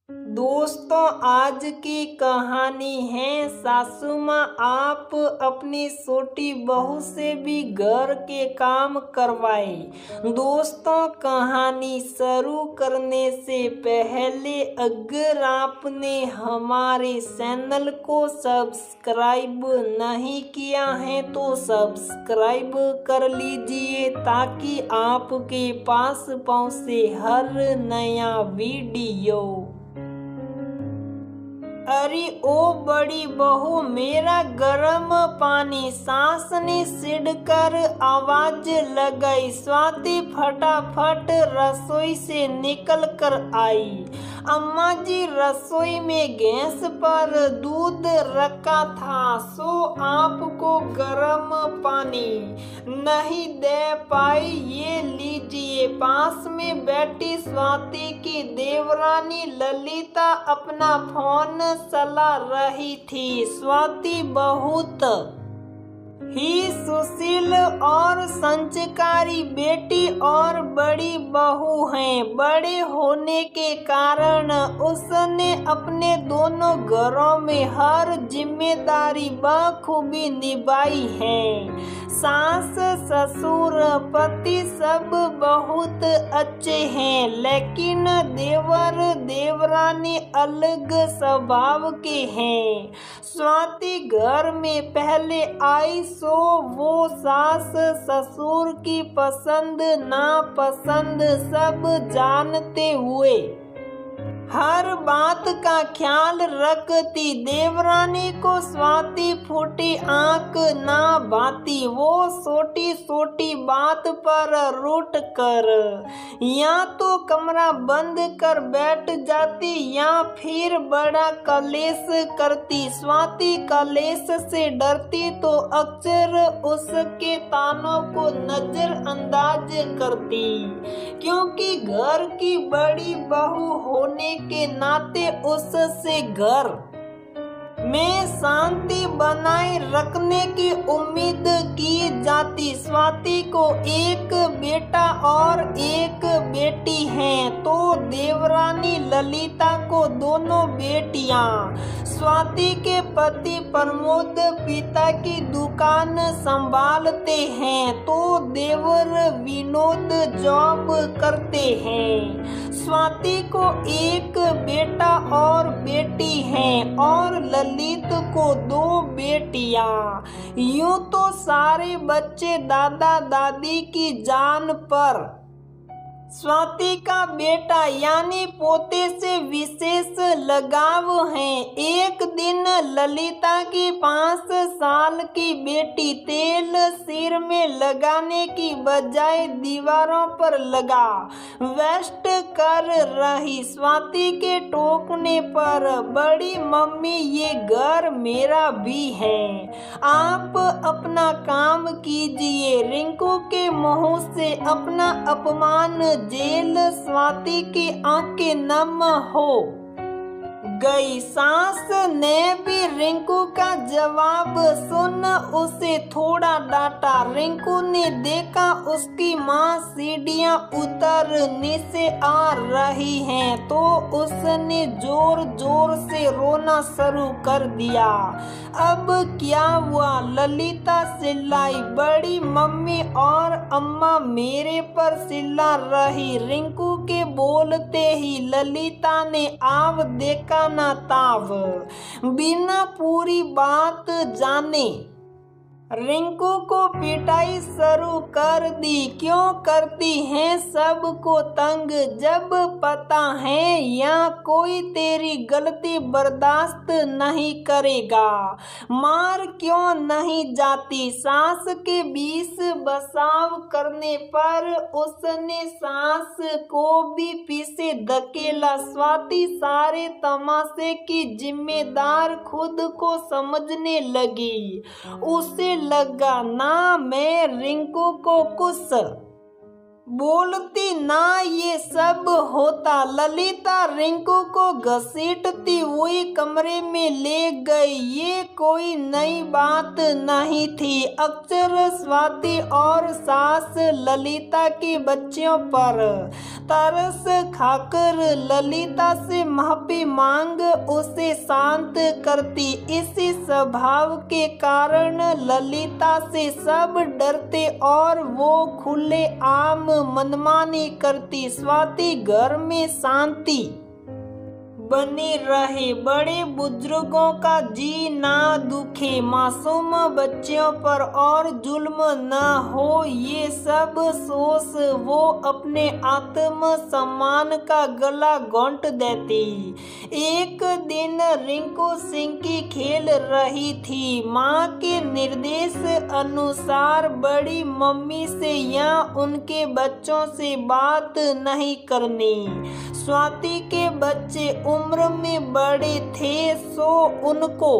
दोस्तों, आज की कहानी है सासू माँ आप अपनी छोटी बहू से भी घर के काम करवाए। दोस्तों, कहानी शुरू करने से पहले अगर आपने हमारे चैनल को सब्सक्राइब नहीं किया है तो सब्सक्राइब कर लीजिए ताकि आपके पास पहुँचे हर नया वीडियो। अरे ओ बड़ी बहू, मेरा गर्म पानी। सास ने सिड़कर आवाज लगाई। स्वाति फटाफट रसोई से निकल कर आई। अम्मा जी, रसोई में गैस पर दूध रखा था, सो आपको गर्म पानी नहीं दे पाई। ये लीजिए। पास में बैठी स्वाति की देवरानी ललिता अपना फोन चला रही थी। स्वाति बहुत ही सुशील और संस्कारी बेटी और बड़ी बहू है। बड़े होने के कारण उसने अपने दोनों घरों में हर जिम्मेदारी बखूबी निभाई है। सास ससुर पति सब बहुत अच्छे हैं, लेकिन देवर देवरानी अलग स्वभाव के हैं। स्वाति घर में पहले आई सो वो सास ससुर की पसंद नापसंद सब जानते हुए हर बात का ख्याल रखती। देवरानी को स्वाति फूटी आंख ना भाती। वो छोटी छोटी बात पर रूठ कर या तो कमरा बंद कर बैठ जाती या फिर बड़ा कलेश करती। स्वाति कलेश से डरती तो अक्सर उसके तानों को नजरअंदाज करती, क्योंकि घर की बड़ी बहू होने के नाते उससे घर में शांति बनाए रखने की उम्मीद की जाती। स्वाति को एक बेटा और एक बेटी है, तो देवरानी ललिता को दोनों बेटियां। स्वाति के पति प्रमोद पिता की दुकान संभालते हैं, तो देवर विनोद जॉब करते हैं। स्वाति को एक बेटा और बेटी है और ललित को 2 बेटियां। यूं तो सारे बच्चे दादा दादी की जान पर स्वाति का बेटा यानी पोते से विशेष लगाव है। एक दिन ललिता की 5 साल की बेटी तेल सिर में लगाने की बजाय दीवारों पर लगा वेस्ट कर रही। स्वाति के टोकने पर, बड़ी मम्मी ये घर मेरा भी है, आप अपना काम कीजिए। रिंकू के मुंह से अपना अपमान जेल स्वाति की आंखें नम हो गई। सास ने भी रिंकू का जवाब सुन उसे थोड़ा डांटा। रिंकू ने देखा उसकी माँ सीढ़ियाँ उतर नीचे आ रही हैं, तो उसने जोर जोर से रोना शुरू कर दिया। अब क्या हुआ? ललिता चिल्लाई। बड़ी मम्मी और अम्मा मेरे पर चिल्ला रही। रिंकू के बोलते ही ललिता ने आव देखा ना ताव, बिना पूरी बात जाने रिंकू को पिटाई शुरू कर दी। क्यों करती हैं सबको तंग, जब पता है या कोई तेरी गलती बर्दाश्त नहीं करेगा। मार क्यों नहीं जाती? सास के बीच बसाव करने पर उसने सास को भी पीछे धकेला। स्वाति सारे तमाशे की जिम्मेदार खुद को समझने लगी। उसे लगा ना मैं रिंकू को कुछ बोलती ना ये सब होता। ललिता रिंकू को घसीटती हुई कमरे में ले गई। ये कोई नई बात नहीं थी। अक्सर स्वाति और सास ललिता की बच्चियों पर तरस खाकर ललिता से माफी मांग उसे शांत करती। इसी स्वभाव के कारण ललिता से सब डरते और वो खुले आम मनमानी करती। स्वाति घर में शांति बनी रहे, बड़े बुजुर्गों का जी ना दुखे, मासूम बच्चों पर और जुल्म न हो, ये सब सोच वो अपने आत्म सम्मान का गला घोंट देती। एक दिन रिंकू सिंह की खेल रही थी। माँ के निर्देश अनुसार बड़ी मम्मी से या उनके बच्चों से बात नहीं करनी। स्वाति के बच्चे उम्र में बड़े थे, सो उनको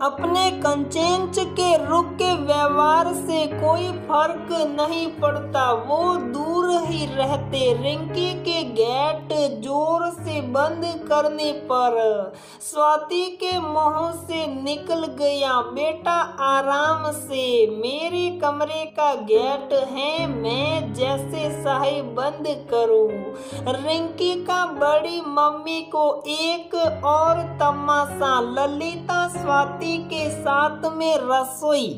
अपने कंचेंच के रुख के व्यवहार से कोई फर्क नहीं पड़ता। वो दूर ही रहते। रिंकी के गेट जोर से बंद करने पर स्वाति के मुंह से निकल गया, बेटा आराम से, मेरे कमरे का गेट है, मैं जैसे चाहे बंद करूं। रिंकी का बड़ी मम्मी को एक और तमाशा। ललिता स्वाति के साथ में रसोई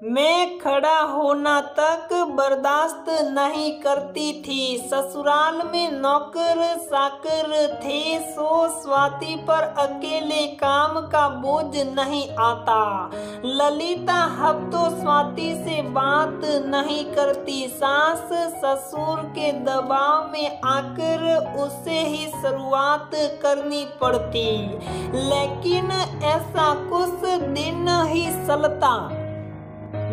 में खड़ा होना तक बर्दाश्त नहीं करती थी। ससुराल में नौकर चाकर थे, सो स्वाति पर अकेले काम का बोझ नहीं आता। ललिता हफ्तों स्वाति से बात नहीं करती। सास ससुर के दबाव में आकर उसे ही शुरुआत करनी पड़ती। लेकिन ऐसा कुछ दिन ही चलता।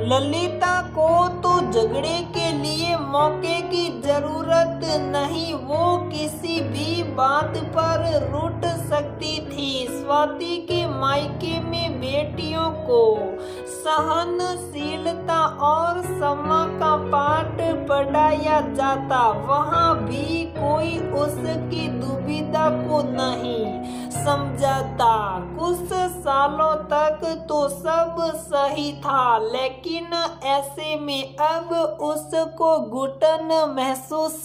ललिता को तो झगड़े के लिए मौके की जरूरत नहीं, वो किसी भी बात पर रूठ सकती थी। स्वाति के मायके में बेटियों को सहनशीलता और क्षमा का पाठ पढ़ाया जाता। वहाँ भी कोई उसकी दुविधा को नहीं समझाता। कुछ सालों तक तो सब सही था, लेकिन ऐसे में अब उसको घुटन महसूस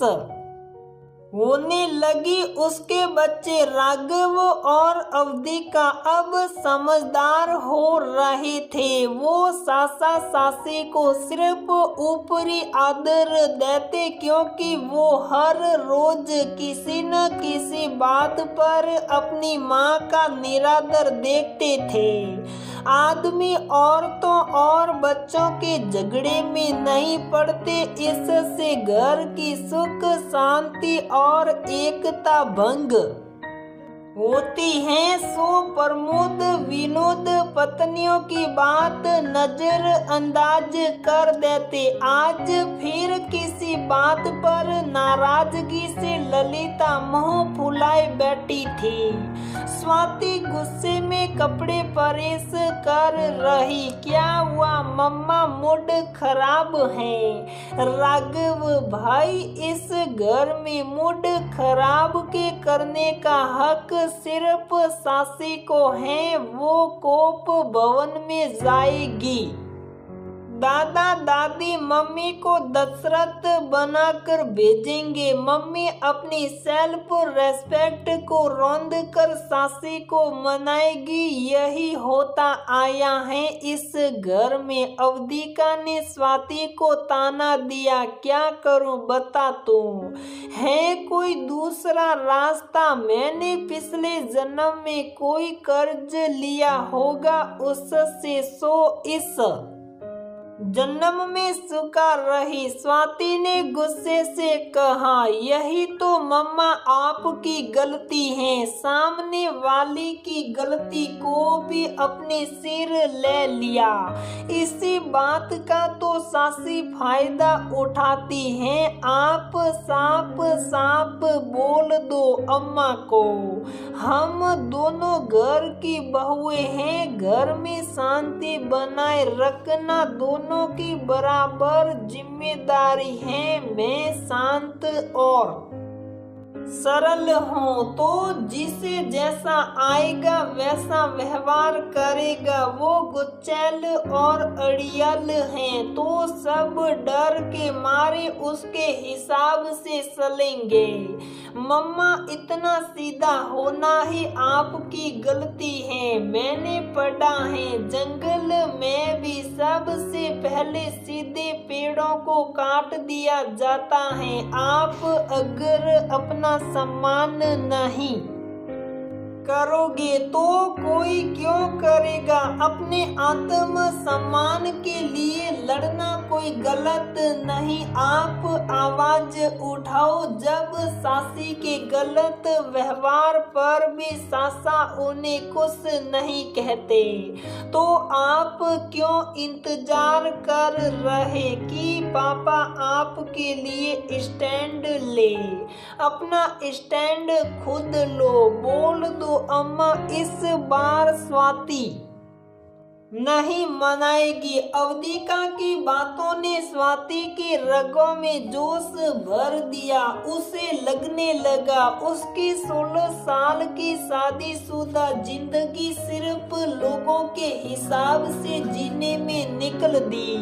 होने लगी। उसके बच्चे राघव और अवधिका अब समझदार हो रहे थे। वो सासा सासी को सिर्फ ऊपरी आदर देते, क्योंकि वो हर रोज किसी न किसी बात पर अपनी माँ का निरादर देखते थे। आदमी औरतों और बच्चों के झगड़े में नहीं पड़ते, इससे घर की सुख शांति और एकता भंग होती है। सो प्रमोद विनोद पत्नियों की बात नजर अंदाज कर देते। आज फिर किसी बात पर नाराजगी से ललिता मुंह फुलाए बैठी थी। स्वाति गुस्से में कपड़े प्रेस कर रही। क्या हुआ मम्मा, मूड खराब है? राघव भाई, इस घर में मूड खराब के करने का हक सिर्फ सासी को है। वो कोप भवन में जाएगी। दादा दादी मम्मी को दशरथ बनाकर भेजेंगे। मम्मी अपनी सेल्फ रेस्पेक्ट को रौंद कर सासी को मनाएगी। यही होता आया है इस घर में। अवधिका ने स्वाति को ताना दिया। क्या करूं बता तू, है कोई दूसरा रास्ता? मैंने पिछले जन्म में कोई कर्ज लिया होगा, उससे सो इस जन्म में चुका रही। स्वाति ने गुस्से से कहा, यही तो मम्मा आपकी गलती है। सामने वाली की गलती को भी अपने सिर ले लिया। इसी बात का तो सासी फायदा उठाती है। आप साफ साफ बोल दो अम्मा को, हम दोनों घर की बहुएं हैं। घर में शांति बनाए रखना दोनों दोनों की बराबर जिम्मेदारी है। मैं शांत और सरल हूँ तो जिसे जैसा आएगा वैसा व्यवहार करेगा। वो गुच्चैल और अड़ियल हैं तो सब डर के मारे उसके हिसाब से चलेंगे। मम्मा, इतना सीधा होना ही आपकी गलती है। मैंने पढ़ा है जंगल में भी सबसे पहले सीधे पेड़ों को काट दिया जाता है। आप अगर अपना सम्मान नहीं करोगे तो कोई क्यों करेगा? अपने आत्म सम्मान के लिए लड़ना कोई गलत नहीं। आप आवाज उठाओ जब सासी के गलत व्यवहार पर भी सासा उन्हें कुछ नहीं कहते तो आप क्यों इंतजार कर रहे कि पापा आपके लिए स्टैंड ले? अपना स्टैंड खुद लो। बोल दो अम्मा, इस बार स्वाति नहीं मनाएगी। अवधिका की बातों ने स्वाति के रगों में जोश भर दिया। उसे लगने लगा उसकी 16 साल की शादीशुदा जिंदगी सिर्फ लोगों के हिसाब से जीने में निकल दी।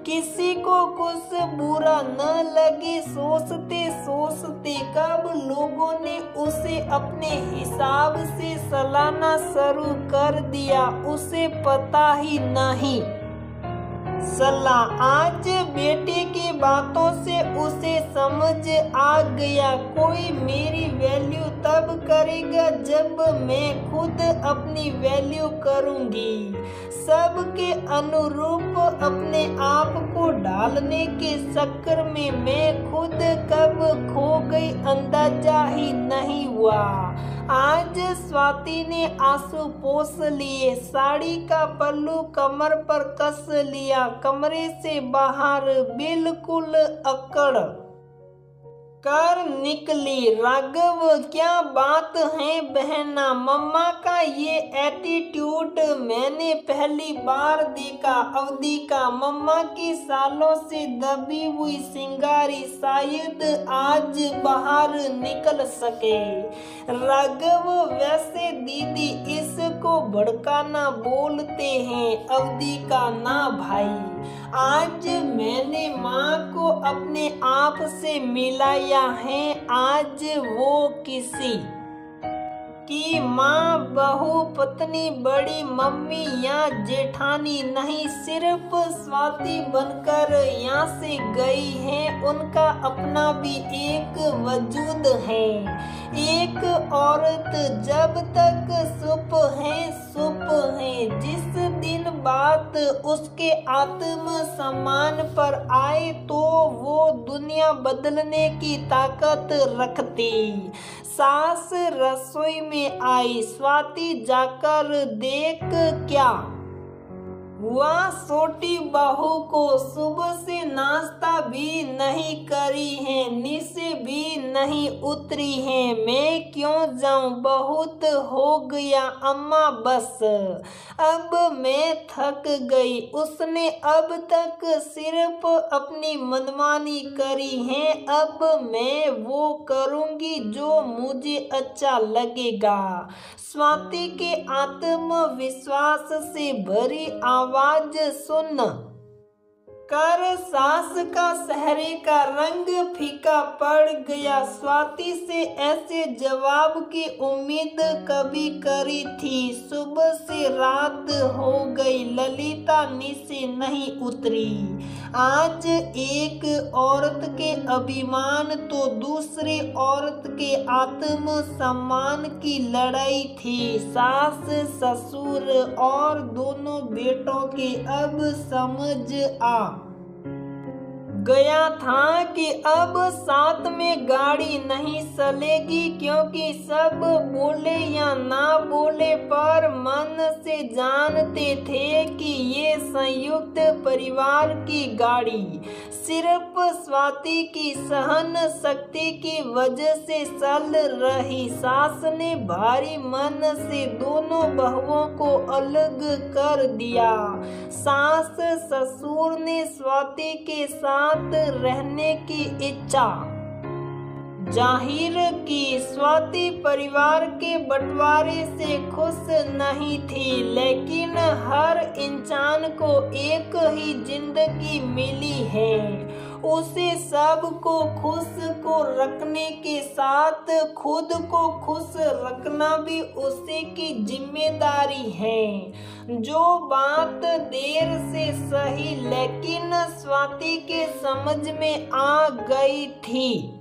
किसी को कुछ बुरा न लगे सोचते सोचते कब लोगों ने उसे अपने हिसाब से चलाना शुरू कर दिया उसे पता ही नहीं चला। आज बेटे की बातों से उसे समझ आ गया कोई मेरी वैल्यू तब करेगा जब मैं खुद अपनी वैल्यू करूंगी। सबके अनुरूप अपने आप को डालने के चक्कर में मैं खुद कब खो गई अंदाजा ही नहीं हुआ। आज स्वाति ने आंसू पोंछ लिए, साड़ी का पल्लू कमर पर कस लिया, कमरे से बाहर बिल्कुल अकड़ कर निकली। राघव, क्या बात है बहना? मम्मा का ये एटीट्यूड मैंने पहली बार देखा। अवधिका, मम्मा की सालों से दबी हुई सिंगारी शायद आज बाहर निकल सके। राघव, वैसे दीदी इसको भड़काना बोलते हैं। अवधिका, ना भाई, आज मैंने माँ को अपने आप से मिलाया है। आज वो किसी की माँ, बहू, पत्नी, बड़ी मम्मी या जेठानी नहीं, सिर्फ स्वाति बनकर यहाँ से गई है। उनका अपना भी एक वजूद है। एक औरत जब तक चुप है, जिस दिन बात उसके आत्म सम्मान पर आए तो वो दुनिया बदलने की ताकत रखती। सास रसोई में आई। स्वाति, जाकर देख क्या हुआ। छोटी बहू को सुबह से नाश्ता भी नहीं करी है, नीचे भी नहीं उतरी है। मैं क्यों जाऊं, बहुत हो गया अम्मा, बस अब मैं थक गई। उसने अब तक सिर्फ अपनी मनमानी करी है। अब मैं वो करूंगी जो मुझे अच्छा लगेगा। स्वाति के आत्मविश्वास से भरी आवाज सुन कर सास का चेहरे का रंग फीका पड़ गया। स्वाति से ऐसे जवाब की उम्मीद कभी करी थी। सुबह से रात हो गई, ललिता नीचे नहीं उतरी। आज एक औरत के अभिमान तो दूसरी औरत के आत्म सम्मान की लड़ाई थी। सास, ससुर और दोनों बेटों के अब समझ आ गया था कि अब साथ में गाड़ी नहीं चलेगी, क्योंकि सब बोले या ना बोले पर मन से जानते थे कि ये संयुक्त परिवार की गाड़ी सिर्फ स्वाति की सहन शक्ति की वजह से चल रही सास ने भारी मन से दोनों बहुओं को अलग कर दिया। सास ससुर ने स्वाति के साथ रहने की इच्छा जाहिर की। स्वाति परिवार के बंटवारे से खुश नहीं थी, लेकिन हर इंसान को एक ही जिंदगी मिली है। उसे सबको खुश को रखने के साथ खुद को खुश रखना भी उसी की जिम्मेदारी है। जो बात देर से सही लेकिन स्वाति के समझ में आ गई थी।